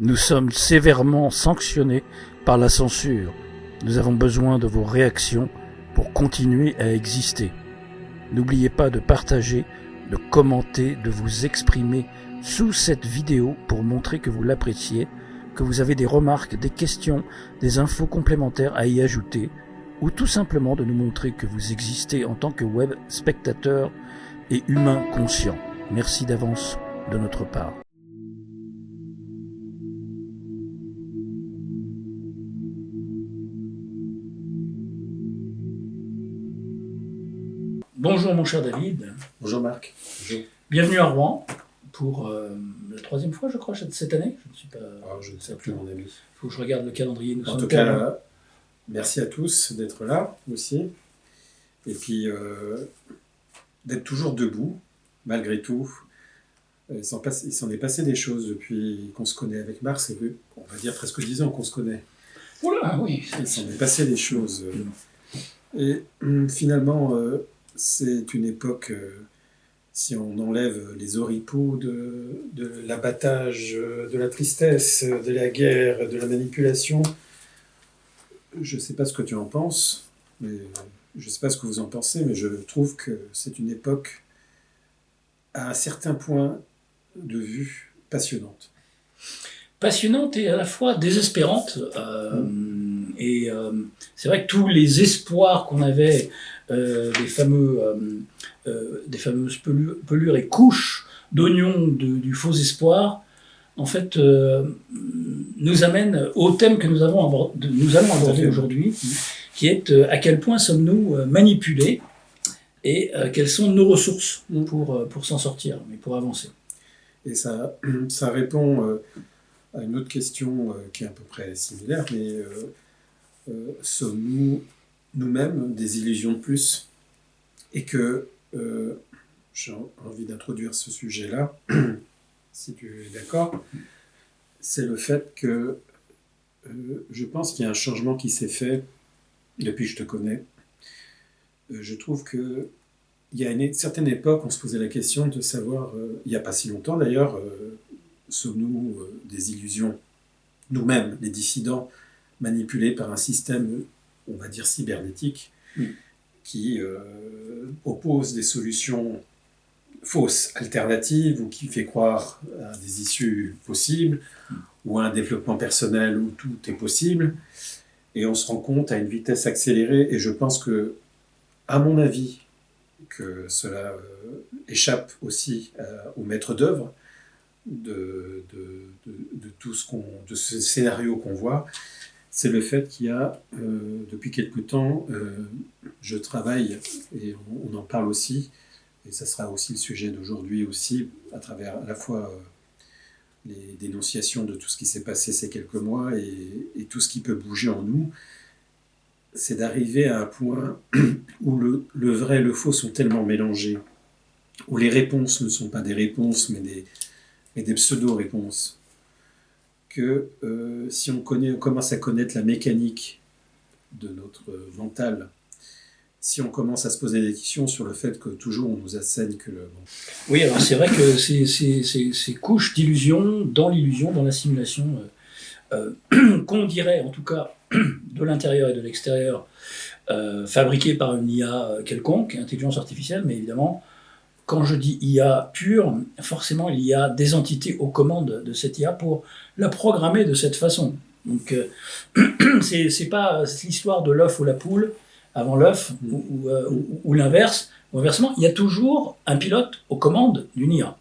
Nous sommes sévèrement sanctionnés par la censure. Nous avons besoin de vos réactions pour continuer à exister. N'oubliez pas de partager, de commenter, de vous exprimer sous cette vidéo pour montrer que vous l'appréciez, que vous avez des remarques, des questions, des infos complémentaires à y ajouter, ou tout simplement de nous montrer que vous existez en tant que web spectateur et humain conscient. Merci d'avance de notre part. Bonjour mon cher David. Bonjour Marc. Bonjour. Bienvenue à Rouen pour la troisième fois je crois cette année. Je ne suis pas. Je ne sais plus mon ami. Il faut que je regarde le calendrier. En tout cas, merci à tous d'être là aussi. Et puis d'être toujours debout, malgré tout. Il s'en est passé des choses depuis qu'on se connaît avec Marc. C'est, on va dire, presque 10 ans qu'on se connaît. Oula, oui. Il s'en est passé des choses. Et finalement, c'est une époque, si on enlève les oripeaux de l'abattage, de la tristesse, de la guerre, de la manipulation, je ne sais pas ce que tu en penses, mais je ne sais pas ce que vous en pensez, mais je trouve que c'est une époque, à un certain point de vue, passionnante. Passionnante et à la fois désespérante. Et c'est vrai que tous les espoirs qu'on avait, des fameuses pelures et couches d'oignons du faux espoir, en fait, nous amènent au thème que nous allons aborder aujourd'hui, qui est à quel point sommes-nous manipulés et quelles sont nos ressources pour s'en sortir, mais pour avancer. Et ça répond à une autre question qui est à peu près similaire, mais sommes-nous nous-mêmes des illusions de plus? Et que j'ai envie d'introduire ce sujet-là, si tu es d'accord, c'est le fait que je pense qu'il y a un changement qui s'est fait depuis que je te connais. Je trouve qu'il y a une certaine époque, on se posait la question de savoir, il n'y a pas si longtemps d'ailleurs, sommes-nous des illusions, nous-mêmes, les dissidents, manipulés par un système, on va dire, cybernétique, qui oppose des solutions fausses, alternatives, ou qui fait croire à des issues possibles, ou à un développement personnel où tout est possible. Et on se rend compte à une vitesse accélérée, et je pense que, à mon avis, que cela échappe aussi aux maîtres d'œuvre de tout de ce scénario qu'on voit, c'est le fait qu'il y a, depuis quelque temps, je travaille, et on en parle aussi, et ça sera aussi le sujet d'aujourd'hui aussi, à travers à la fois les dénonciations de tout ce qui s'est passé ces quelques mois et tout ce qui peut bouger en nous, c'est d'arriver à un point où le vrai et le faux sont tellement mélangés, où les réponses ne sont pas des réponses, mais des pseudo-réponses, que si on commence à connaître la mécanique de notre mental, si on commence à se poser des questions sur le fait que toujours on nous assène que... Oui, alors c'est vrai que ces couches d'illusion, dans la simulation, qu'on dirait en tout cas de l'intérieur et de l'extérieur, fabriquées par une IA quelconque, intelligence artificielle, mais évidemment, quand je dis IA pure, forcément il y a des entités aux commandes de cette IA pour la programmer de cette façon. Donc c'est pas l'histoire de l'œuf ou la poule avant l'œuf ou l'inverse. Ou inversement, il y a toujours un pilote aux commandes d'une IA.